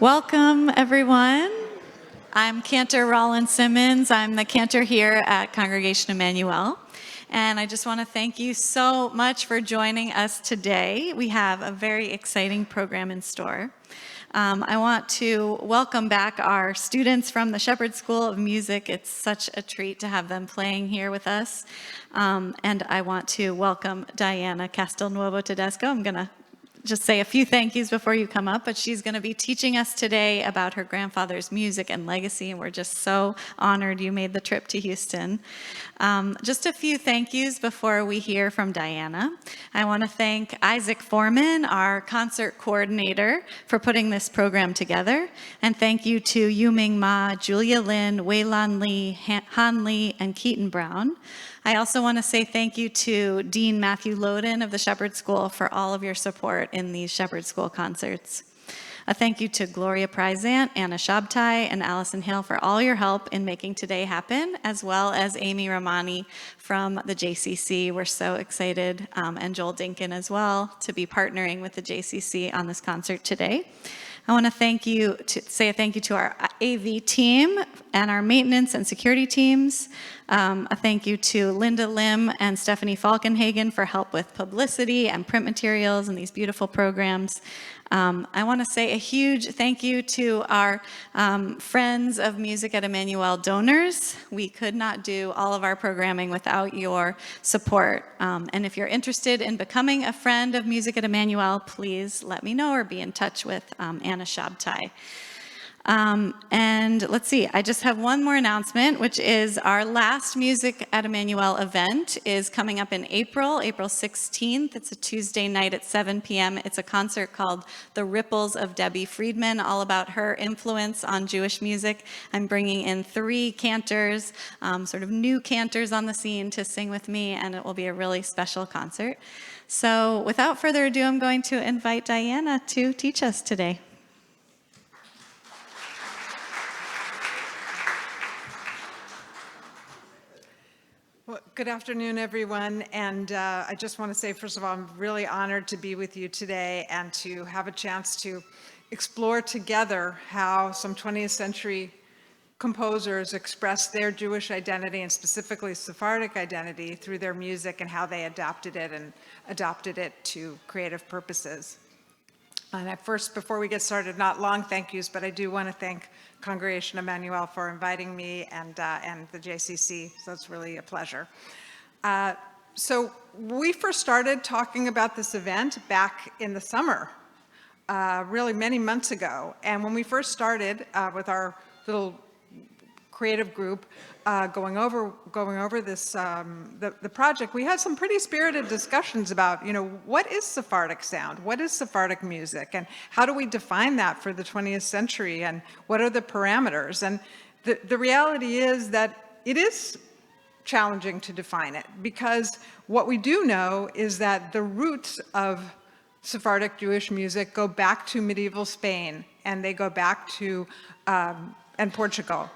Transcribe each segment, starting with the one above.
Welcome, everyone. I'm Cantor Rollin Simmons. I'm the cantor here at Congregation Emmanuel. And I just want to thank you so much for joining us today. We have a very exciting program in store. I want to welcome back our students from the Shepherd School of Music. It's such a treat to have them playing here with us. And I want to welcome Diana Castelnuovo Tedesco. I'm going to just say a few thank yous before you come up, but she's going to be teaching us today about her grandfather's music and legacy, and we're just so honored you made the trip to Houston. Just a few thank yous before we hear from Diana. I want to thank Isaac Foreman, our concert coordinator, for putting this program together, and thank you to Yuming Ma, Julia Lin, Weilan Lee, Han Lee, and Keaton Brown. I also want to say thank you to Dean Matthew Loden of the Shepherd School for all of your support in these Shepherd School concerts. A thank you to Gloria Prizant, Anna Shabtai, and Allison Hill for all your help in making today happen, as well as Amy Ramani from the JCC. We're so excited, and Joel Dinkin as well, to be partnering with the JCC on this concert today. I want to say a thank you to our AV team and our maintenance and security teams. A thank you to Linda Lim and Stephanie Falkenhagen for help with publicity and print materials and these beautiful programs. I want to say a huge thank you to our Friends of Music at Emmanuel donors. We could not do all of our programming without your support. And if you're interested in becoming a friend of Music at Emmanuel, please let me know or be in touch with Anna Shabtai. And let's see, I just have one more announcement, which is our last Music at Emmanuel event is coming up in April 16th. It's a Tuesday night at 7 p.m. It's a concert called The Ripples of Debbie Friedman, all about her influence on Jewish music. I'm bringing in 3 cantors, sort of new cantors on the scene to sing with me, and it will be a really special concert. So without further ado, I'm going to invite Diana to teach us today. Well, good afternoon, everyone. And I just want to say, first of all, I'm really honored to be with you today and to have a chance to explore together how some 20th century composers expressed their Jewish identity and specifically Sephardic identity through their music and how they adapted it to creative purposes. And first, before we get started, not long thank yous, but I do want to thank Congregation Emmanuel for inviting me and the JCC, so it's really a pleasure. So we first started talking about this event back in the summer, really many months ago. And when we first started with our little creative group going over this the project, we had some pretty spirited discussions about, what is Sephardic sound, what is Sephardic music, and how do we define that for the 20th century, and what are the parameters? And the reality is that it is challenging to define it, because what we do know is that the roots of Sephardic Jewish music go back to medieval Spain, and they go back to and Portugal.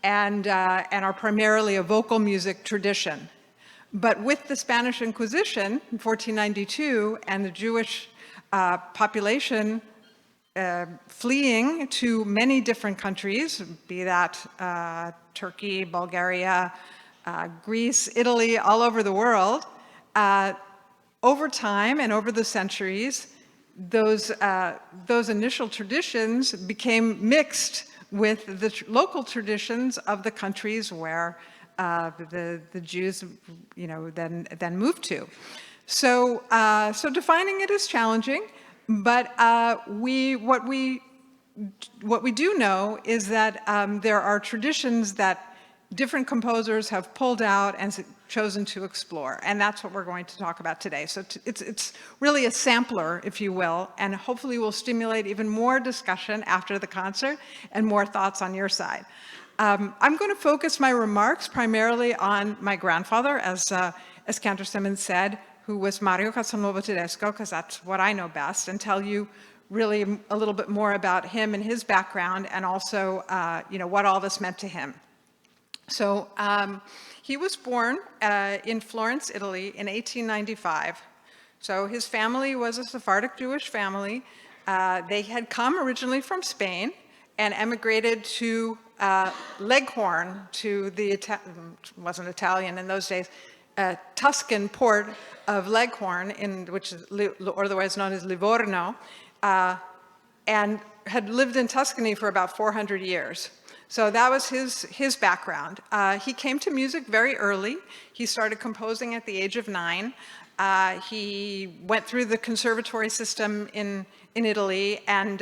And are primarily a vocal music tradition. But with the Spanish Inquisition in 1492 and the Jewish population fleeing to many different countries, be that Turkey, Bulgaria, Greece, Italy, all over the world, over time and over the centuries, those initial traditions became mixed with the local traditions of the countries where the Jews, then moved to. So defining it is challenging, but what we do know is that there are traditions that different composers have pulled out and chosen to explore, and that's what we're going to talk about today. So it's really a sampler, if you will, and hopefully will stimulate even more discussion after the concert and more thoughts on your side. I'm going to focus my remarks primarily on my grandfather, as Cantor Simmons said, who was Mario Castelnuovo Tedesco, because that's what I know best, and tell you really a little bit more about him and his background, and also what all this meant to him. So he was born in Florence, Italy in 1895. So his family was a Sephardic Jewish family. They had come originally from Spain and emigrated to Leghorn, to the, wasn't Italian in those days, Tuscan port of Leghorn, which is otherwise known as Livorno, and had lived in Tuscany for about 400 years. So that was his background. He came to music very early. He started composing at the age of 9. He went through the conservatory system in Italy, and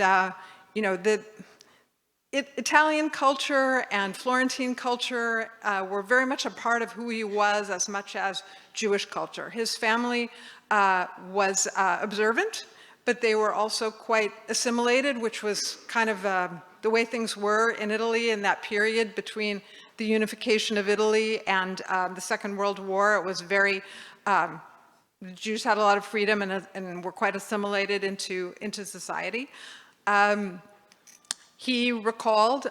Italian culture and Florentine culture were very much a part of who he was as much as Jewish culture. His family was observant, but they were also quite assimilated, which was kind of the way things were in Italy in that period between the unification of Italy and the Second World War. It was very, the Jews had a lot of freedom and were quite assimilated into society. He recalled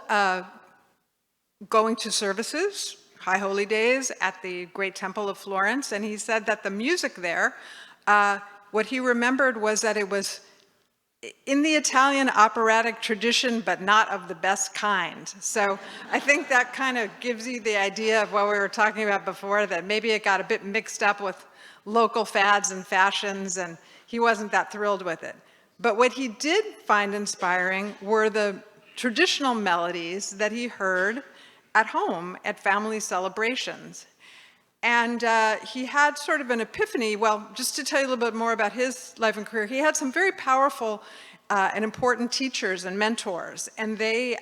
going to services, High Holy Days, at the Great Temple of Florence, and he said that the music there, what he remembered was that it was in the Italian operatic tradition, but not of the best kind. So I think that kind of gives you the idea of what we were talking about before, that maybe it got a bit mixed up with local fads and fashions, and he wasn't that thrilled with it. But what he did find inspiring were the traditional melodies that he heard at home at family celebrations. And he had sort of an epiphany. Well, just to tell you a little bit more about his life and career, he had some very powerful and important teachers and mentors, and they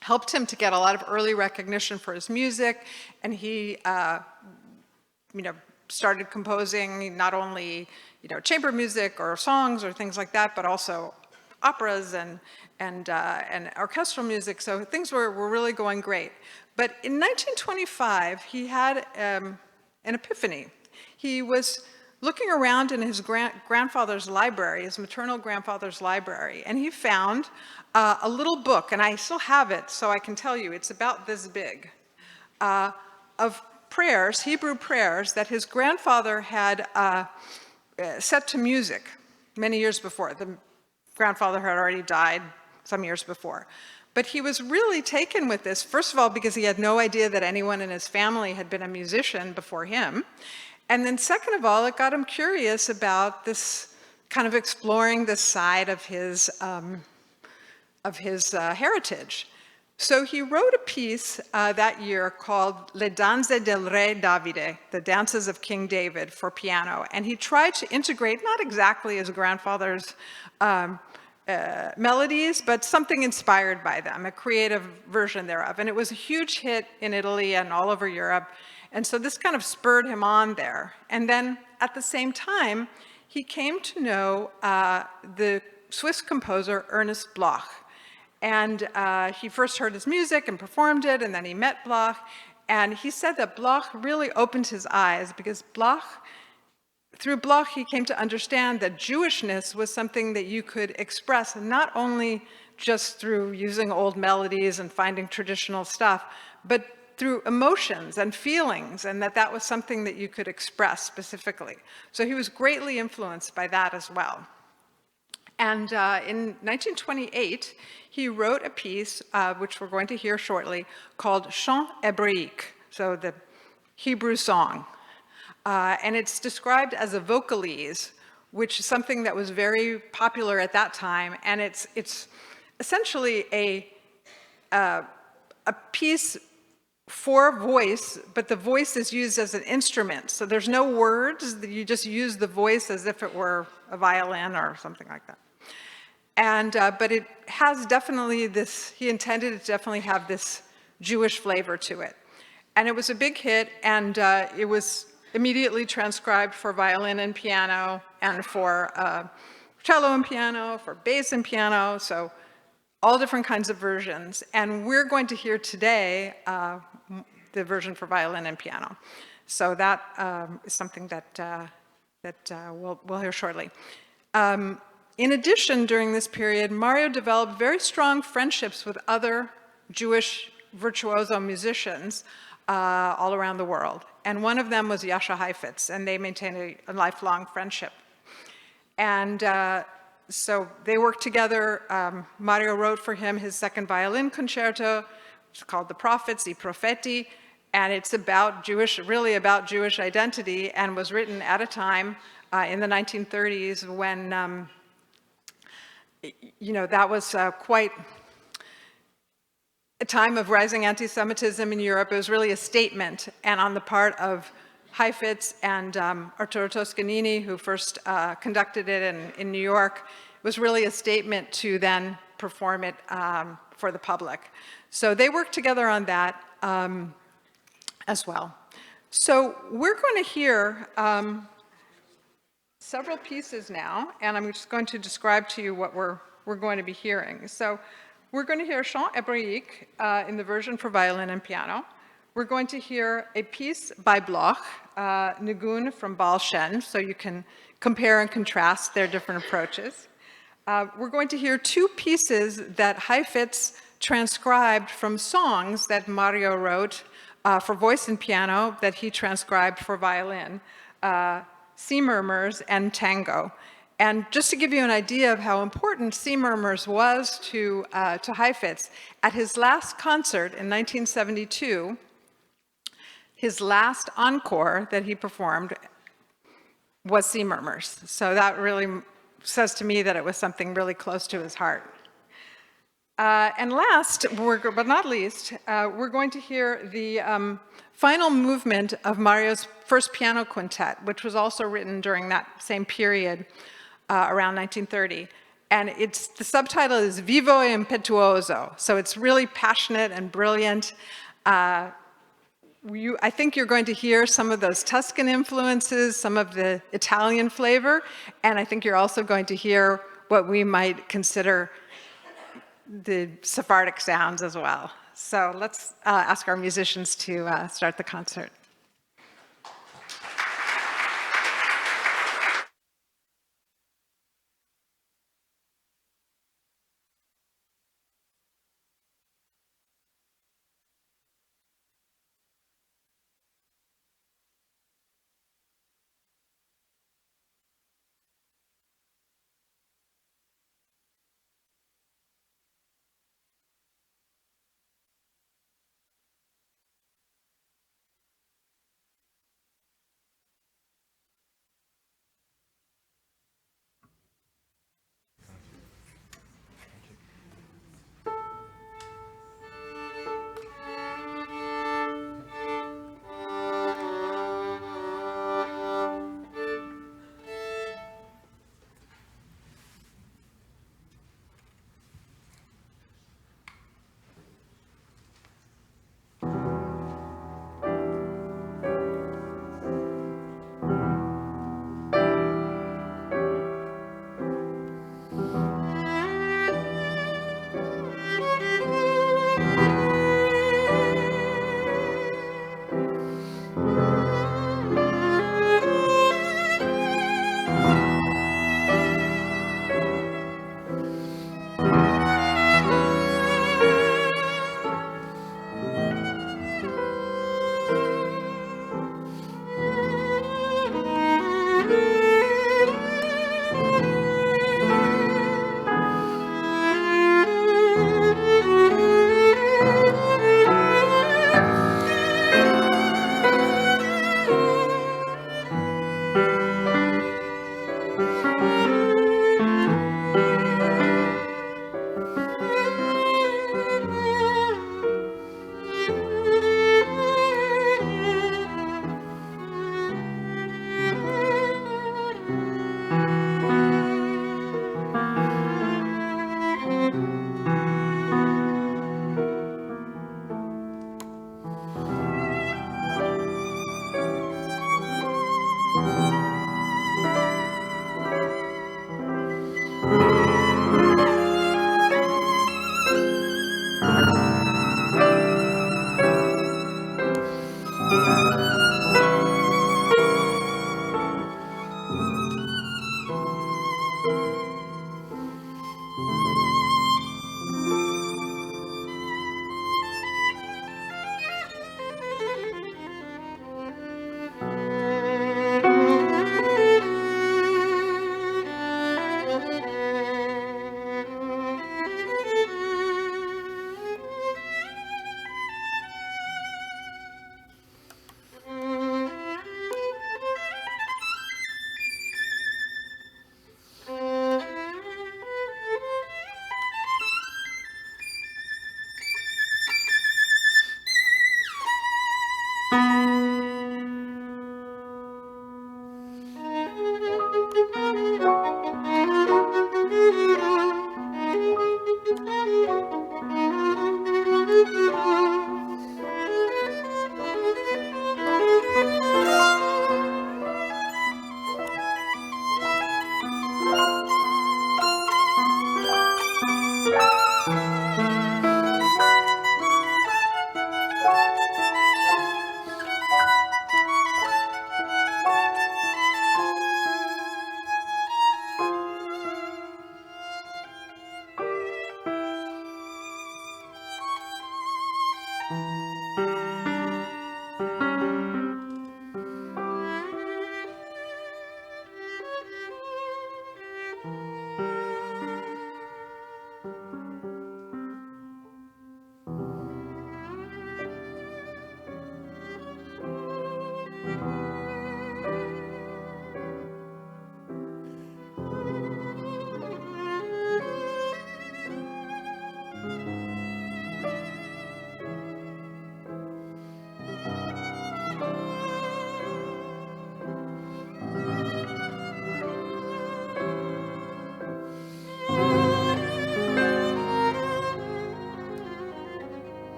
helped him to get a lot of early recognition for his music, and he started composing not only chamber music or songs or things like that, but also operas and orchestral music. So things were really going great. But in 1925, he had an epiphany. He was looking around in his grandfather's library, his maternal grandfather's library, and he found a little book, and I still have it, so I can tell you, it's about this big, of prayers, Hebrew prayers, that his grandfather had set to music many years before. The grandfather had already died some years before. But he was really taken with this, first of all, because he had no idea that anyone in his family had been a musician before him. And then second of all, it got him curious about this kind of exploring this side of his heritage. So he wrote a piece that year called Le Danze del Re Davide, the Dances of King David, for piano. And he tried to integrate, not exactly his grandfather's melodies, but something inspired by them, a creative version thereof. And it was a huge hit in Italy and all over Europe. And so this kind of spurred him on there. And then at the same time, he came to know the Swiss composer Ernest Bloch. And he first heard his music and performed it, and then he met Bloch. And he said that Bloch really opened his eyes, because through Bloch, he came to understand that Jewishness was something that you could express not only just through using old melodies and finding traditional stuff, but through emotions and feelings, and that was something that you could express specifically. So he was greatly influenced by that as well. And in 1928, he wrote a piece, which we're going to hear shortly, called Chant Hébraïque, so the Hebrew song. And it's described as a vocalise, which is something that was very popular at that time. And it's essentially a piece for voice, but the voice is used as an instrument. So there's no words, you just use the voice as if it were a violin or something like that. And, but it has definitely this, he intended it to definitely have this Jewish flavor to it. And it was a big hit, and it was immediately transcribed for violin and piano, and for cello and piano, for bass and piano, so all different kinds of versions. And we're going to hear today the version for violin and piano. So that is something that we'll hear shortly. In addition, during this period, Mario developed very strong friendships with other Jewish virtuoso musicians all around the world. And one of them was Jascha Heifetz, and they maintained a lifelong friendship. And So they worked together. Mario wrote for him his second violin concerto. It's called The Prophets, I Profeti, and it's about really about Jewish identity, and was written at a time in the 1930s when, that was quite a time of rising anti-Semitism in Europe. It was really a statement, and on the part of Heifetz and Arturo Toscanini, who first conducted it in New York, it was really a statement to then perform it for the public. So they worked together on that as well. So we're going to hear several pieces now, and I'm just going to describe to you what we're going to be hearing. So we're going to hear Chant Hébraïque in the version for violin and piano. We're going to hear a piece by Bloch, Nigun from Baal Shem, so you can compare and contrast their different approaches. We're going to hear two pieces that Heifetz transcribed from songs that Mario wrote for voice and piano that he transcribed for violin, Sea Murmurs and Tango. And just to give you an idea of how important Sea Murmurs was to Heifetz, at his last concert in 1972, his last encore that he performed was Sea Murmurs. So that really says to me that it was something really close to his heart. And last, but not least, we're going to hear the final movement of Mario's first piano quintet, which was also written during that same period, around 1930. And the subtitle is Vivo e Impetuoso, so it's really passionate and brilliant. I think you're going to hear some of those Tuscan influences, some of the Italian flavor, and I think you're also going to hear what we might consider the Sephardic sounds as well. So let's ask our musicians to start the concert.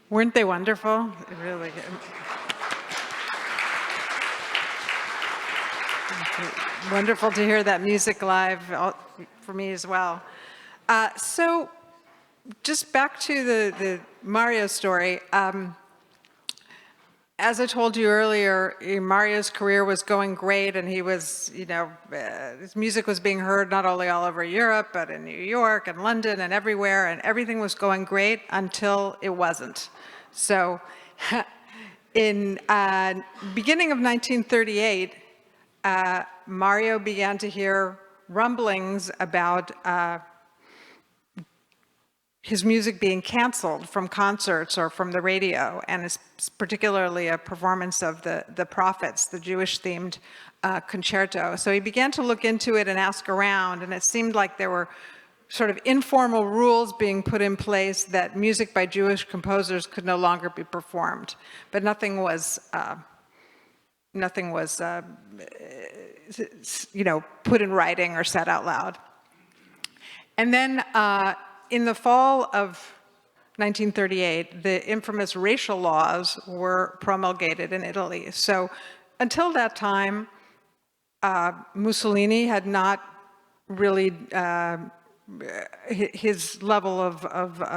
Weren't they wonderful? Really. Wonderful to hear that music live for me as well. So just back to the Mario story. As I told you earlier, Mario's career was going great, and he was, his music was being heard not only all over Europe, but in New York and London and everywhere, and everything was going great until it wasn't. So in beginning of 1938, Mario began to hear rumblings about his music being canceled from concerts or from the radio, and particularly a performance of the Prophets, the Jewish-themed concerto. So he began to look into it and ask around, and it seemed like there were sort of informal rules being put in place that music by Jewish composers could no longer be performed, but nothing was put in writing or said out loud. And then in the fall of 1938, the infamous racial laws were promulgated in Italy. So until that time, Mussolini had not really, his level of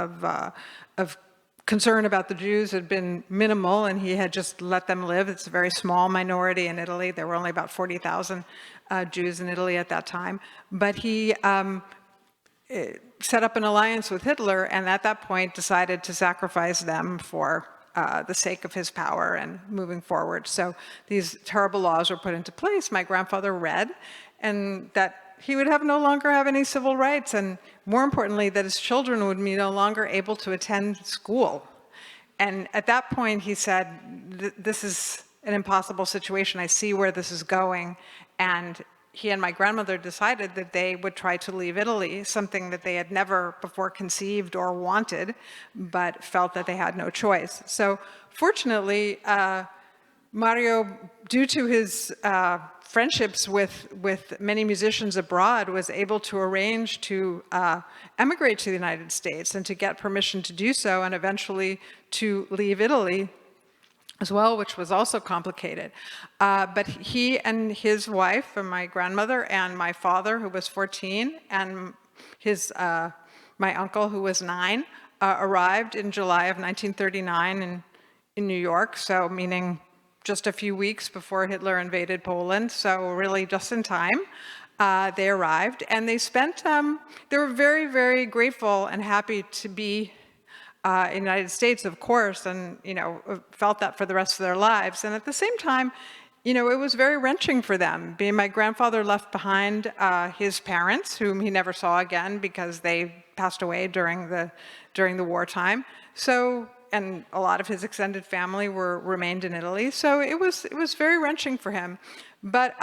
concern about the Jews had been minimal, and he had just let them live. It's a very small minority in Italy. There were only about 40,000 Jews in Italy at that time. But he set up an alliance with Hitler, and at that point decided to sacrifice them for the sake of his power and moving forward. So these terrible laws were put into place. My grandfather read, and that he would no longer have any civil rights, and more importantly, that his children would be no longer able to attend school. And at that point, he said, this is an impossible situation. I see where this is going, and he and my grandmother decided that they would try to leave Italy, something that they had never before conceived or wanted, but felt that they had no choice. So fortunately, Mario, due to his friendships with many musicians abroad, was able to arrange to emigrate to the United States and to get permission to do so, and eventually to leave Italy as well, which was also complicated. But he and his wife, and my grandmother, and my father, who was 14, and my uncle, who was 9, arrived in July of 1939 in New York, so meaning just a few weeks before Hitler invaded Poland, so really just in time. They arrived, and they were very, very grateful and happy to be in the United States, of course, and, felt that for the rest of their lives. And at the same time, it was very wrenching for them. My grandfather left behind his parents, whom he never saw again because they passed away during the wartime. So, and a lot of his extended family remained in Italy. So it was very wrenching for him. But,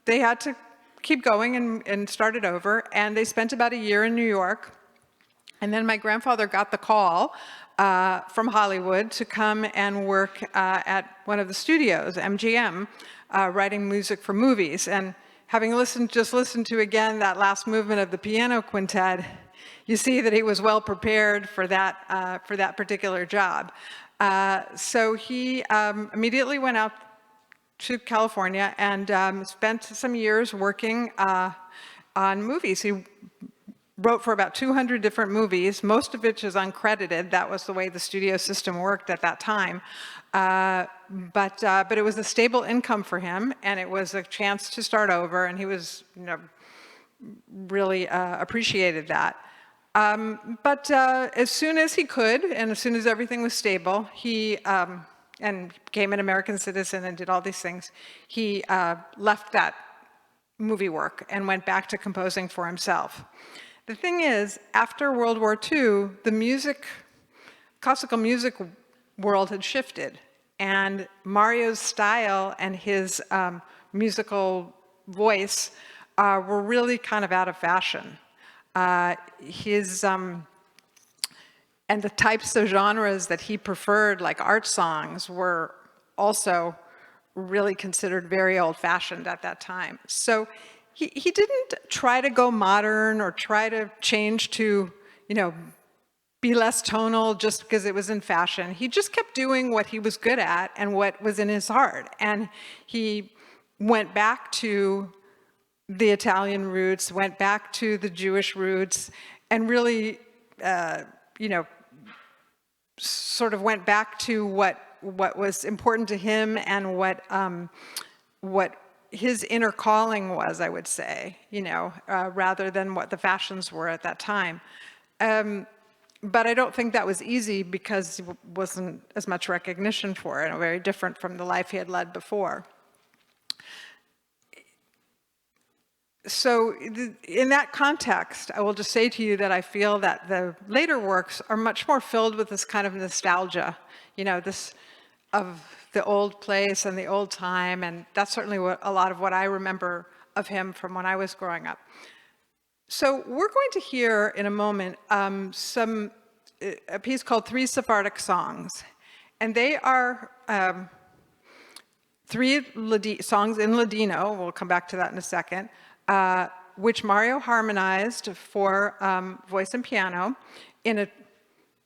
they had to keep going and start it over. And they spent about a year in New York. And then my grandfather got the call from Hollywood to come and work at one of the studios, MGM, writing music for movies. And having just listened to again that last movement of the piano quintet, you see that he was well prepared for that particular job. So he immediately went out to California and spent some years working on movies. He wrote for about 200 different movies, most of which is uncredited. That was the way the studio system worked at that time. But it was a stable income for him, and it was a chance to start over, and he was, really appreciated that. But as soon as he could, and as soon as everything was stable, he and became an American citizen and did all these things, he left that movie work and went back to composing for himself. The thing is, after World War II, the classical music world had shifted, and Mario's style and his musical voice were really kind of out of fashion. And the types of genres that he preferred, like art songs, were also really considered very old-fashioned at that time. So he didn't try to go modern or try to change to, be less tonal just because it was in fashion. He just kept doing what he was good at and what was in his heart. And he went back to the Italian roots, went back to the Jewish roots, and really, sort of went back to what was important to him and what his inner calling was, I would say, rather than what the fashions were at that time. But I don't think that was easy because there wasn't as much recognition for it, and very different from the life he had led before. So in that context, I will just say to you that I feel that the later works are much more filled with this kind of nostalgia, this of the old place and the old time, and that's certainly a lot of what I remember of him from when I was growing up. So we're going to hear in a moment a piece called 3 Sephardic Songs, and they are 3 songs in Ladino, we'll come back to that in a second, which Mario harmonized for voice and piano in a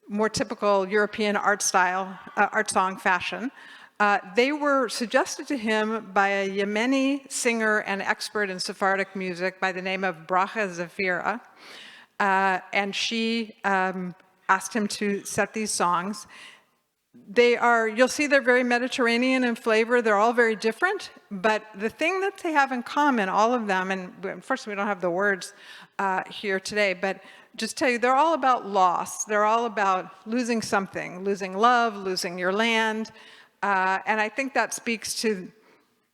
more typical European art song fashion. They were suggested to him by a Yemeni singer and expert in Sephardic music by the name of Bracha Zafira, and she asked him to set these songs. You'll see they're very Mediterranean in flavor. They're all very different, but the thing that they have in common, all of them, and unfortunately we don't have the words here today, but just tell you, they're all about loss. They're all about losing something, losing love, losing your land, and I think that speaks to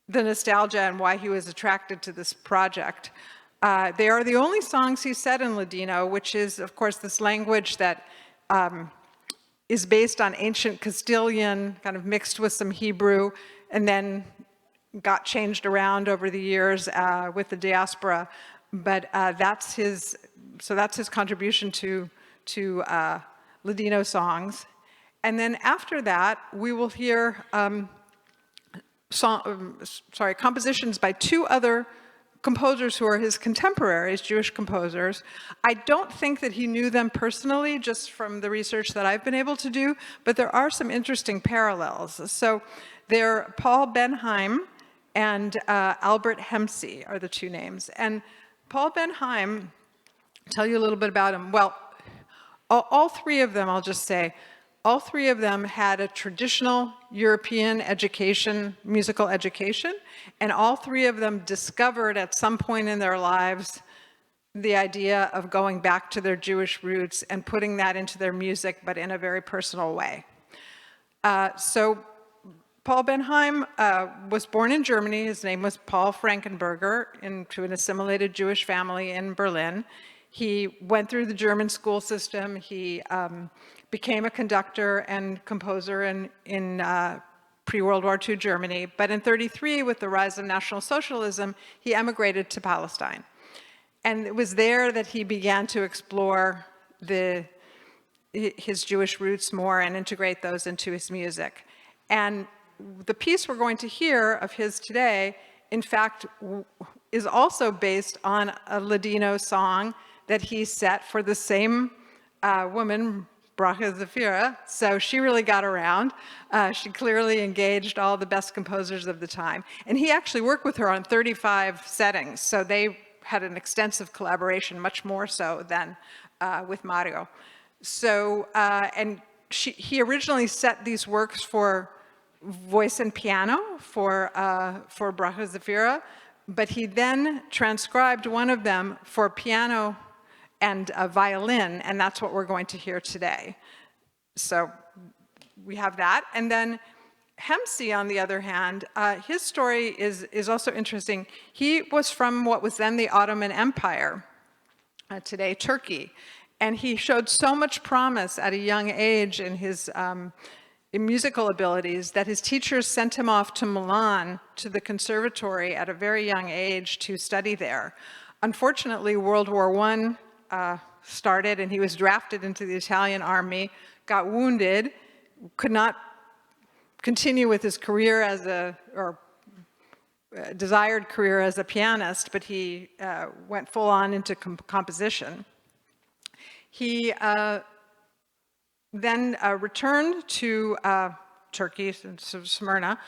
the nostalgia and why he was attracted to this project. They are the only songs he said in Ladino, which is, of course, this language that is based on ancient Castilian, kind of mixed with some Hebrew, and then got changed around over the years with the diaspora, but that's his contribution to Ladino songs. And then after that, we will hear compositions by two other composers who are his contemporaries, Jewish composers. I don't think that he knew them personally, just from the research that I've been able to do, but there are some interesting parallels. So they're Paul Benheim and Albert Hemsey are the two names. And Paul Benheim, tell you a little bit about him. Well, all three of them, I'll just say, all three of them had a traditional European education, musical education, and all three of them discovered at some point in their lives the idea of going back to their Jewish roots and putting that into their music, but in a very personal way. So Paul Benheim was born in Germany. His name was Paul Frankenberger, into an assimilated Jewish family in Berlin. He went through the German school system. He became a conductor and composer in pre-World War II Germany. But in 1933, with the rise of National Socialism, he emigrated to Palestine. And it was there that he began to explore his Jewish roots more and integrate those into his music. And the piece we're going to hear of his today, in fact, is also based on a Ladino song that he set for the same woman, Bracha Zafira. So she really got around. She clearly engaged all the best composers of the time. And he actually worked with her on 35 settings. So they had an extensive collaboration, much more so than with Mario. So, and he originally set these works for voice and piano for Bracha Zafira, but he then transcribed one of them for piano and a violin, and that's what we're going to hear today. So we have that. And then Hemsey, on the other hand, his story is also interesting. He was from what was then the Ottoman Empire, today Turkey, and he showed so much promise at a young age in his in musical abilities that his teachers sent him off to Milan to the conservatory at a very young age to study there. Unfortunately, World War I started and he was drafted into the Italian army, got wounded, could not continue with his career as desired career as a pianist, but he went full on into composition. He then returned to Turkey, Smyrna,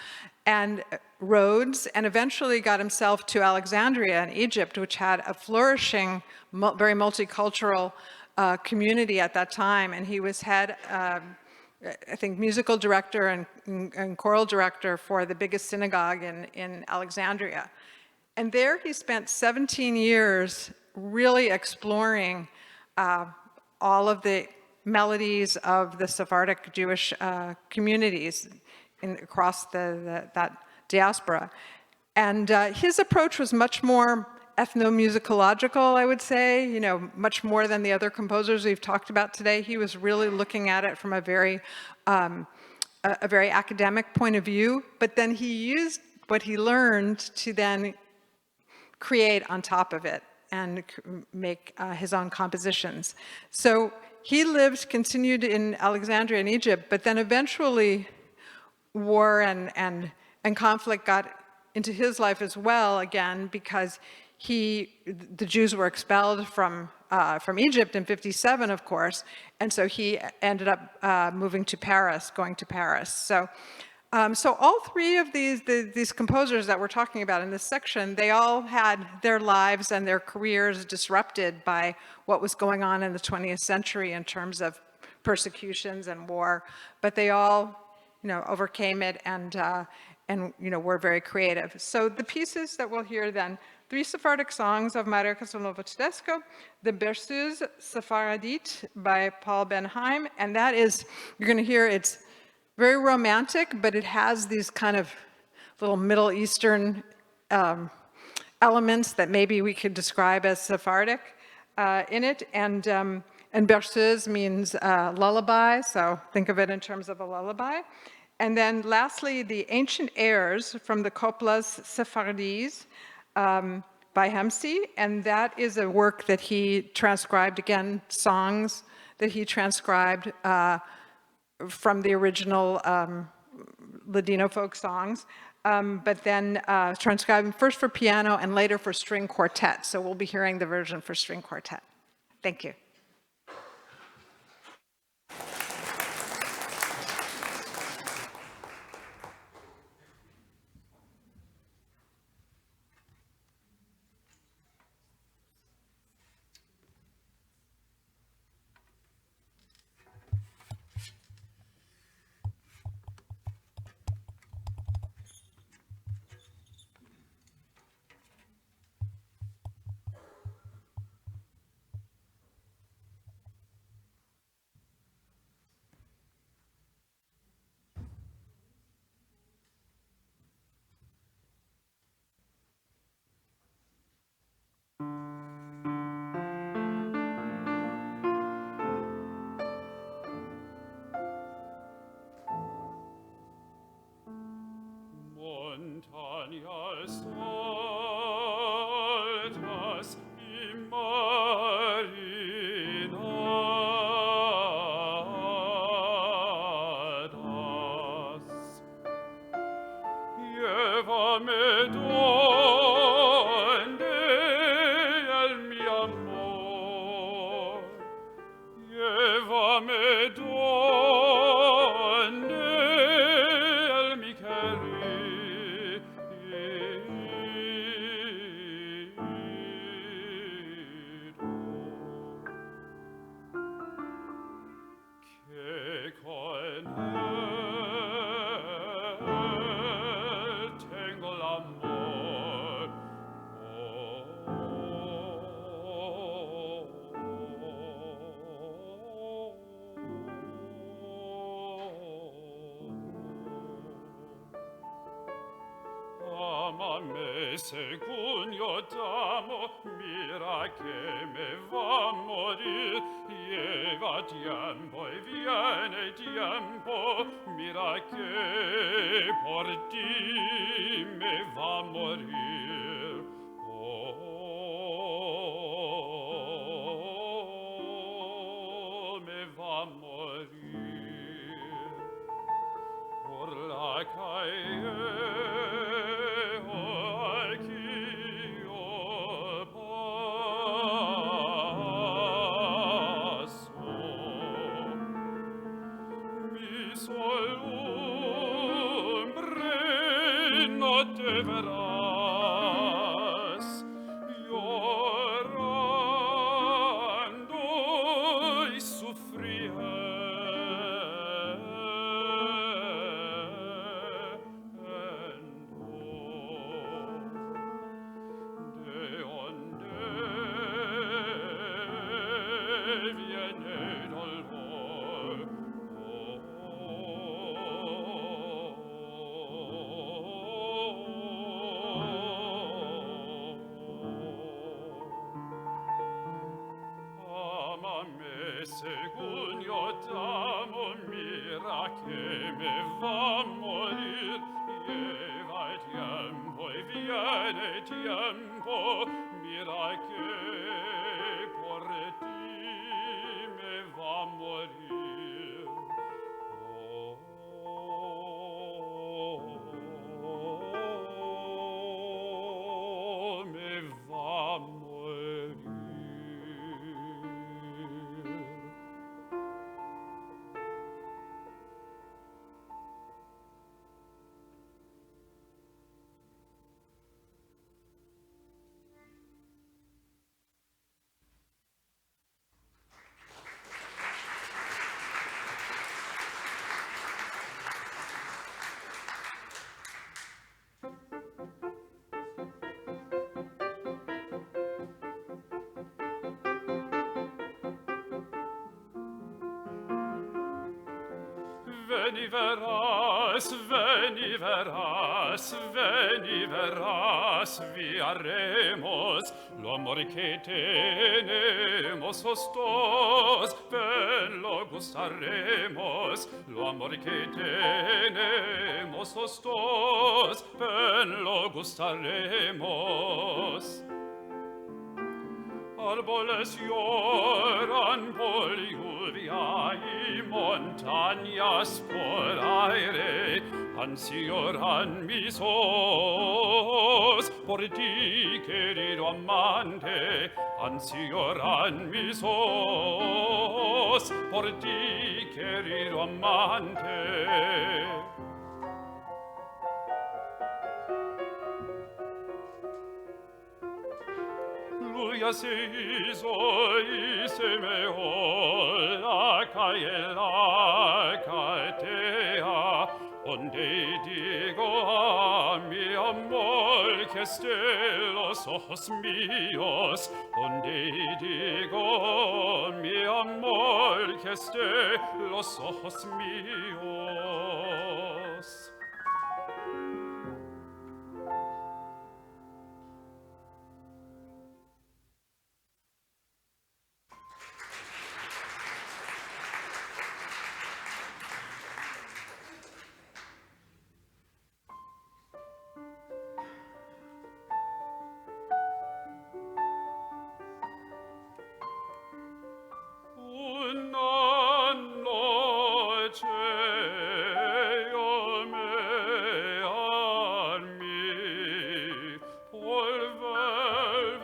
and Rhodes, and eventually got himself to Alexandria in Egypt, which had a flourishing, very multicultural community at that time. And he was head, I think, musical director and choral director for the biggest synagogue in Alexandria. And there he spent 17 years really exploring all of the melodies of the Sephardic Jewish communities across that diaspora. And his approach was much more ethnomusicological, I would say, much more than the other composers we've talked about today. He was really looking at it from a very academic point of view, but then he used what he learned to then create on top of it and make his own compositions. So he continued in Alexandria in Egypt, but then eventually war and conflict got into his life as well, again, because the Jews were expelled from Egypt in 1957, of course, and so he ended up moving to Paris, going to Paris. So all three of these composers that we're talking about in this section, they all had their lives and their careers disrupted by what was going on in the 20th century in terms of persecutions and war, but they all, overcame it and were very creative. So the pieces that we'll hear then, 3 Sephardic songs of Maria Casanova-Tedesco, the Berceuse Sephardite by Paul Benheim, and that is, you're going to hear, it's very romantic, but it has these kind of little Middle Eastern elements that maybe we could describe as Sephardic in it. And berceuse means lullaby, so think of it in terms of a lullaby. And then lastly, the ancient airs from the Coplas Sephardis by Hemsey, and that is a work that he transcribed, again, songs that he transcribed from the original Ladino folk songs, but then transcribing first for piano and later for string quartet. So we'll be hearing the version for string quartet. Thank you. Montañas altas y marinadas, llévame donde el mi amor, llévame donde el mi que con él tengo el amor. Amame según yo t'amo, mira que me va a morir. Lleva tiempo y viene tiempo, mira que por ti me va a morir. Oh, me va a morir por la calle. Te verás llorando y sufriendo. ¿De dónde viene el dolor? Según yo t'amo, mira que me va a morir. Lleva tiempo y viene tiempo, mira que por ti me va a morir. Oh, me va a morir. Veni verás, veni verás, veni verás, vi haremos lo amore che tenemos os dos, ben lo gustaremos, lo amore che tenemos os dos, ben lo gustaremos. Árboles lloran por lluvia y montañas por aire, ansí lloran mis ojos por ti, querido amante, ansí lloran mis ojos por ti, querido amante. Luia se hizo y se mejor la calle la catea, donde digo a mi amor que esté los ojos míos, donde digo mi amor que esté los ojos míos. Una noche io me armi por ver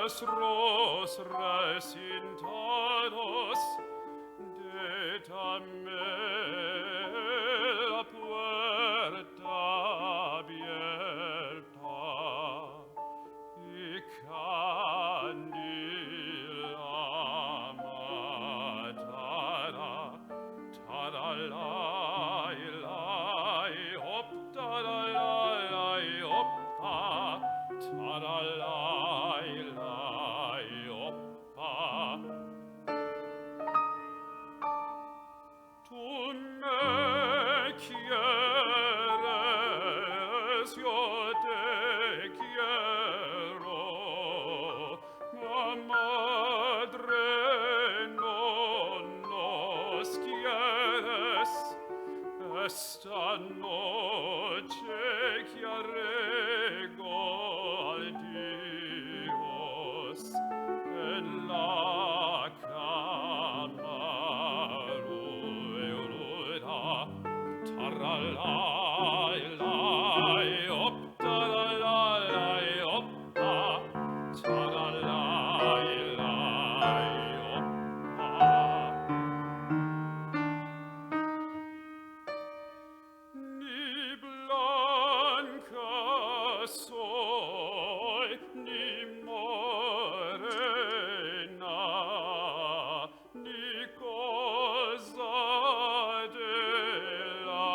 vuestros recintados de la puerta abierta y candila matara, taralai, lai, hop, taralai, hoppa, taralai, lai, hoppa. Tu me quieres, yo te quiero, la madre no nos quieres, esta noche que arrego al Dios en la cama taralai, lai, op, taralai, oppa, taralai, lai, oppa. Ni blanca soy, ni morena, ni cosa de la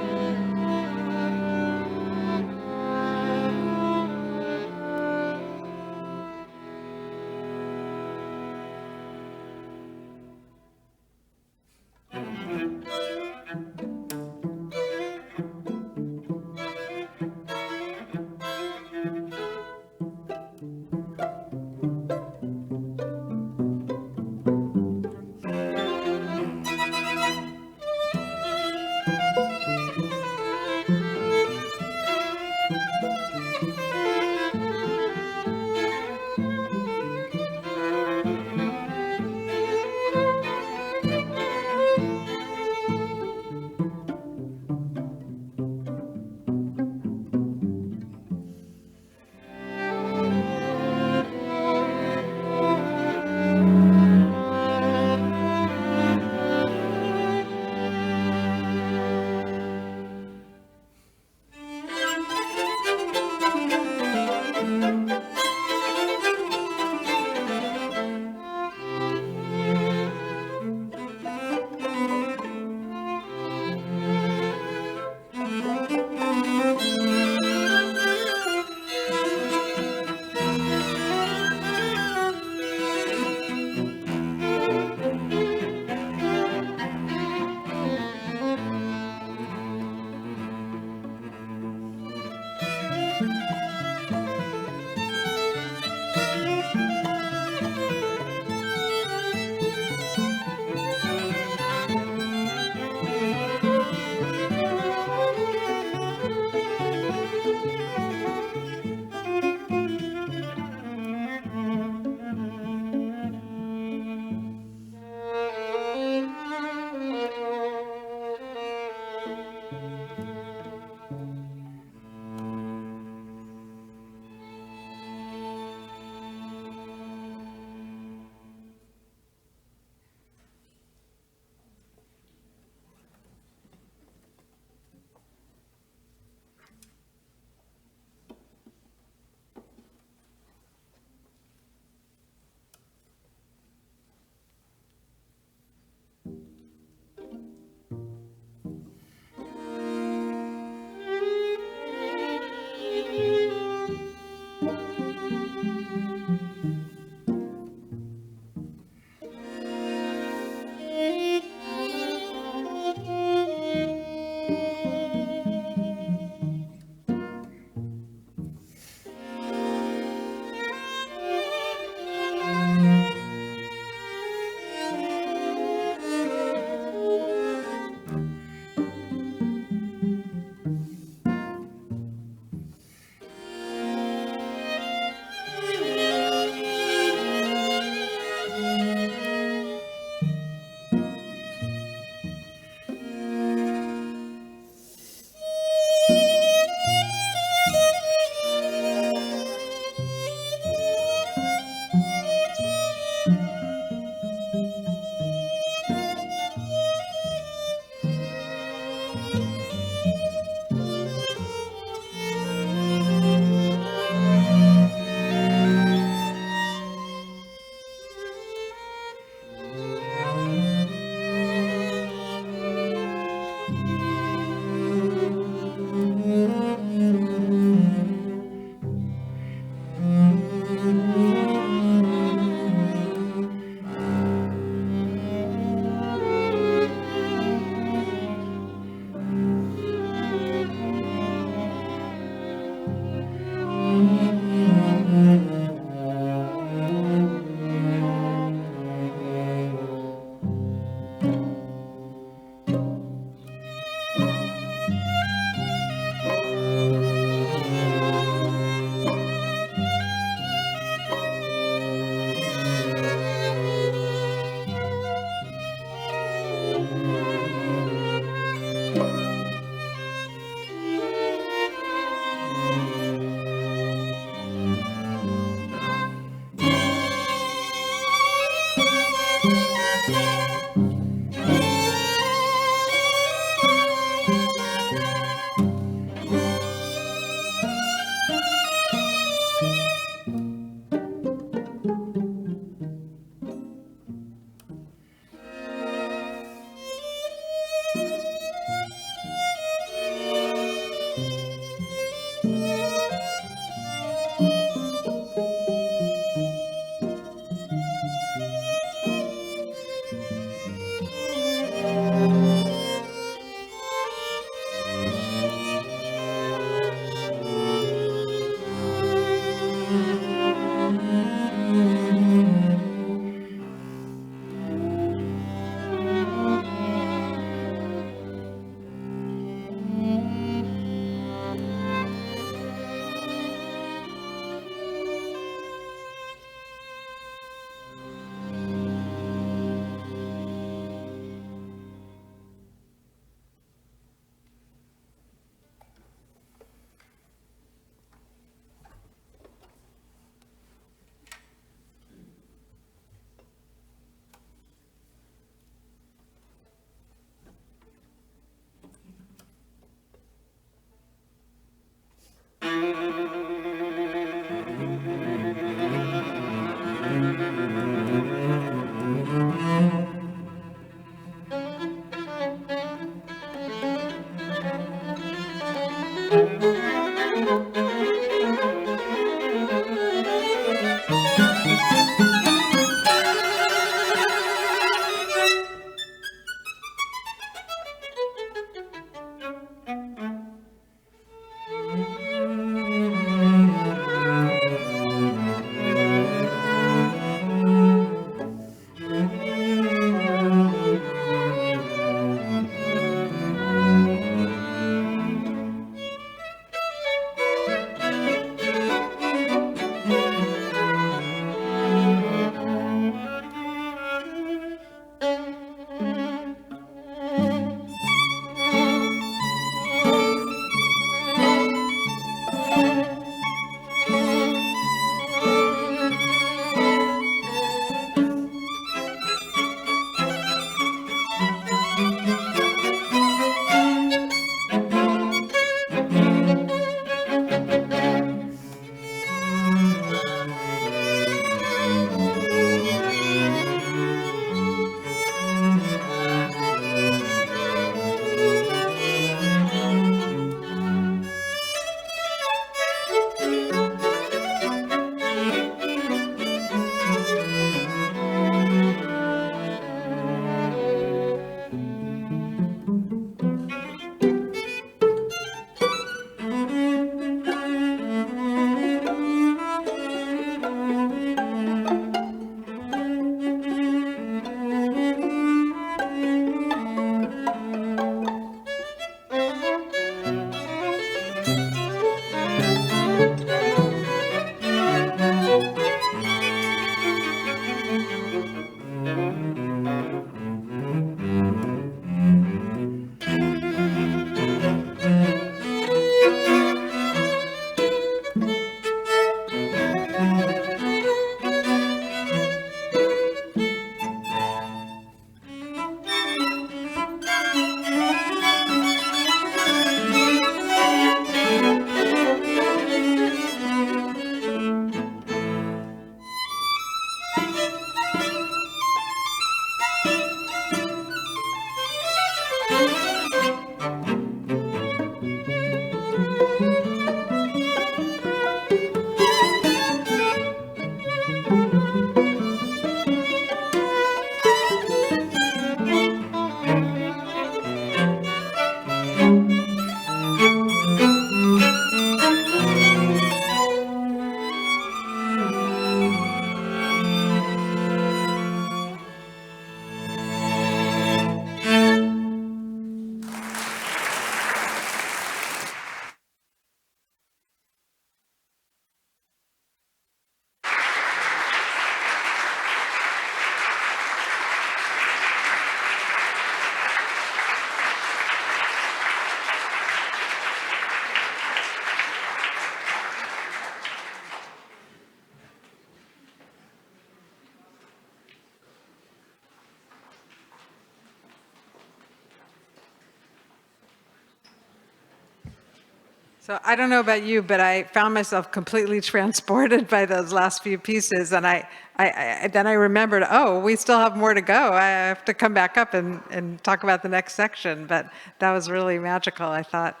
So I don't know about you, but I found myself completely transported by those last few pieces, and then I remembered, oh, we still have more to go. I have to come back up and talk about the next section, but that was really magical, I thought.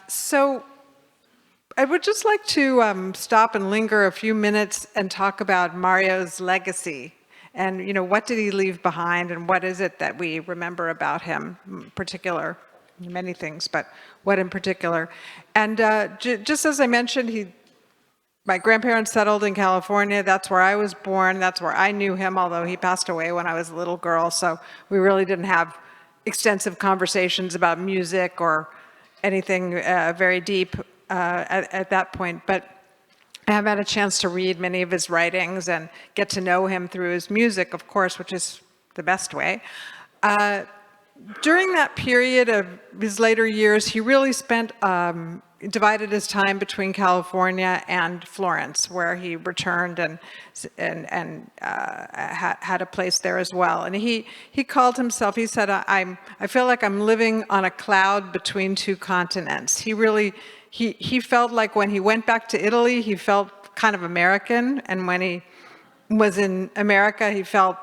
So I would just like to stop and linger a few minutes and talk about Mario's legacy. And, what did he leave behind, and what is it that we remember about him in particular? Many things, but what in particular? And just as I mentioned, my grandparents settled in California. That's where I was born. That's where I knew him, although he passed away when I was a little girl. So we really didn't have extensive conversations about music or anything very deep at that point. But I have had a chance to read many of his writings and get to know him through his music, of course, which is the best way. During that period of his later years, he really divided his time between California and Florence, where he returned and had a place there as well. And he called himself, he said, I feel like I'm living on a cloud between two continents. He felt like when he went back to Italy, he felt kind of American, and when he was in America, he felt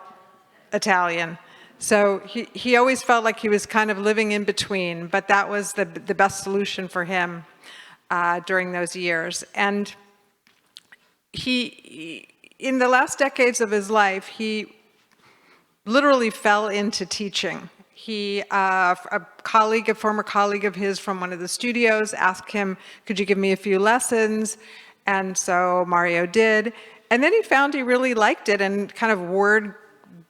Italian. So he always felt like he was kind of living in between, but that was the best solution for him during those years. And in the last decades of his life, he literally fell into teaching. A former colleague of his from one of the studios asked him, could you give me a few lessons? And so Mario did. And then he found he really liked it, and kind of word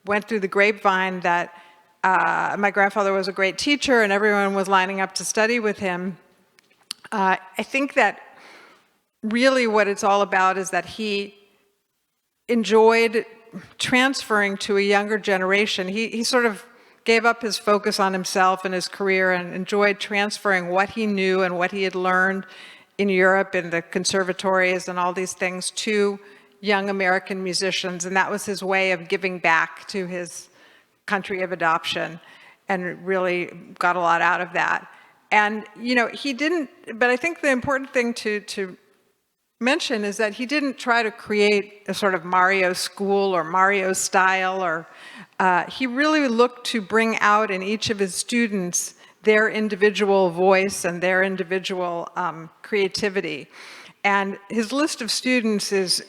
went through the grapevine that my grandfather was a great teacher and everyone was lining up to study with him. I think that really what it's all about is that he enjoyed transferring to a younger generation. He sort of gave up his focus on himself and his career and enjoyed transferring what he knew and what he had learned in Europe in the conservatories and all these things to young American musicians, and that was his way of giving back to his country of adoption, and really got a lot out of that. And, he didn't, but I think the important thing to mention is that he didn't try to create a sort of Mario school or Mario style, or he really looked to bring out in each of his students their individual voice and their individual creativity. And his list of students is,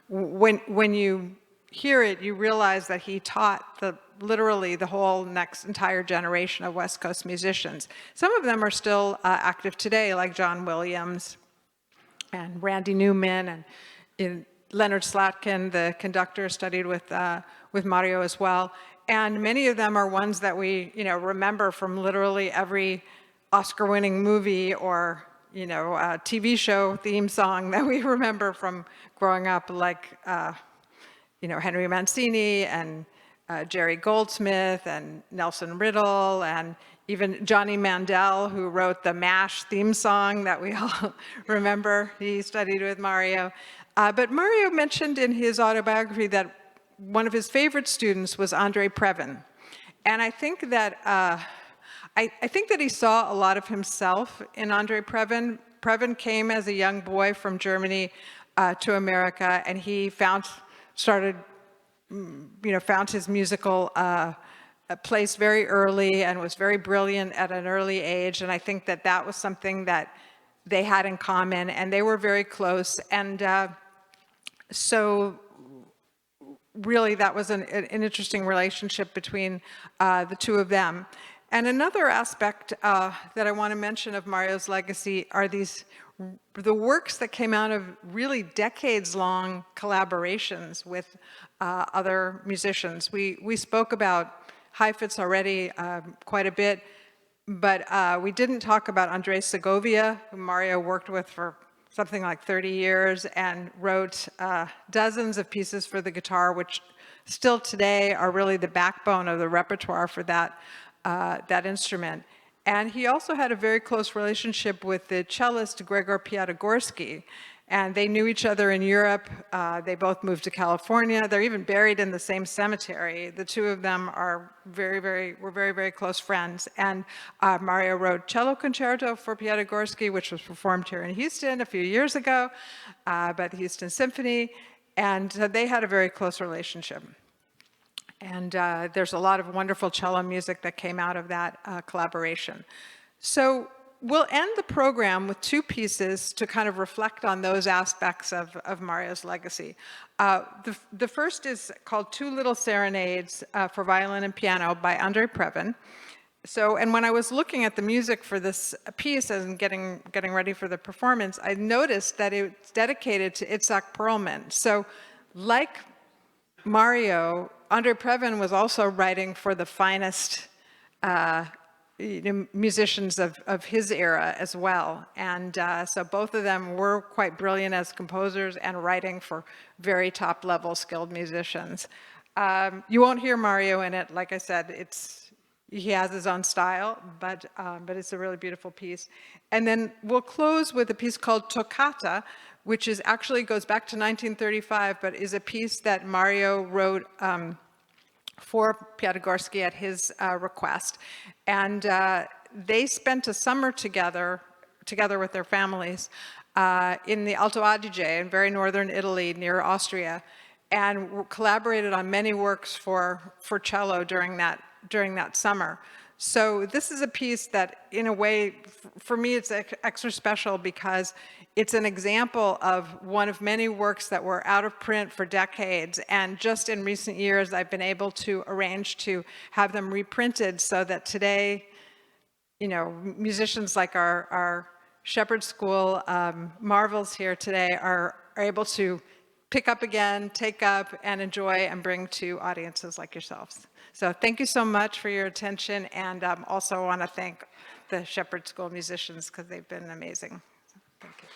when you hear it, you realize that he taught literally the whole entire generation of West Coast musicians. Some of them are still active today, like John Williams and Randy Newman, and Leonard Slatkin, the conductor, studied with Mario as well. And many of them are ones that we remember from literally every Oscar-winning movie or a TV show theme song that we remember from growing up, like, Henry Mancini and Jerry Goldsmith and Nelson Riddle, and even Johnny Mandel, who wrote the MASH theme song that we all remember. He studied with Mario. But Mario mentioned in his autobiography that one of his favorite students was Andre Previn. And I think that I think that he saw a lot of himself in Andre Previn. Previn came as a young boy from Germany to America, and he found his musical place very early and was very brilliant at an early age. And I think that that was something that they had in common, and they were very close. And so really that was an interesting relationship between the two of them. And another aspect that I want to mention of Mario's legacy are the works that came out of really decades-long collaborations with other musicians. We spoke about Heifetz already quite a bit, but we didn't talk about Andres Segovia, who Mario worked with for something like 30 years and wrote dozens of pieces for the guitar, which still today are really the backbone of the repertoire for that instrument. And he also had a very close relationship with the cellist Gregor Piatigorsky. And they knew each other in Europe. They both moved to California. They're even buried in the same cemetery. The two of them are were very, very close friends. And Mario wrote Cello Concerto for Piatigorsky, which was performed here in Houston a few years ago by the Houston Symphony. And they had a very close relationship. And there's a lot of wonderful cello music that came out of that collaboration. So we'll end the program with two pieces to kind of reflect on those aspects of Mario's legacy. The first is called Two Little Serenades for Violin and Piano by Andrei Previn. So, and when I was looking at the music for this piece and getting ready for the performance, I noticed that it's dedicated to Itzhak Perlman. So, like Mario, Andrei Previn was also writing for the finest musicians of his era as well. And so both of them were quite brilliant as composers and writing for very top level skilled musicians. You won't hear Mario in it. Like I said, he has his own style, but it's a really beautiful piece. And then we'll close with a piece called Toccata, which is actually goes back to 1935, but is a piece that Mario wrote for Piatigorsky at his request. And they spent a summer together with their families in the Alto Adige in very northern Italy near Austria, and collaborated on many works for cello during that summer. So this is a piece that, in a way, for me, it's extra special because it's an example of one of many works that were out of print for decades. And just in recent years, I've been able to arrange to have them reprinted so that today, musicians like our Shepherd School marvels here today are able to pick up again, take up, and enjoy and bring to audiences like yourselves. So thank you so much for your attention, and also want to thank the Shepherd School musicians because they've been amazing. So, thank you.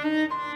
Thank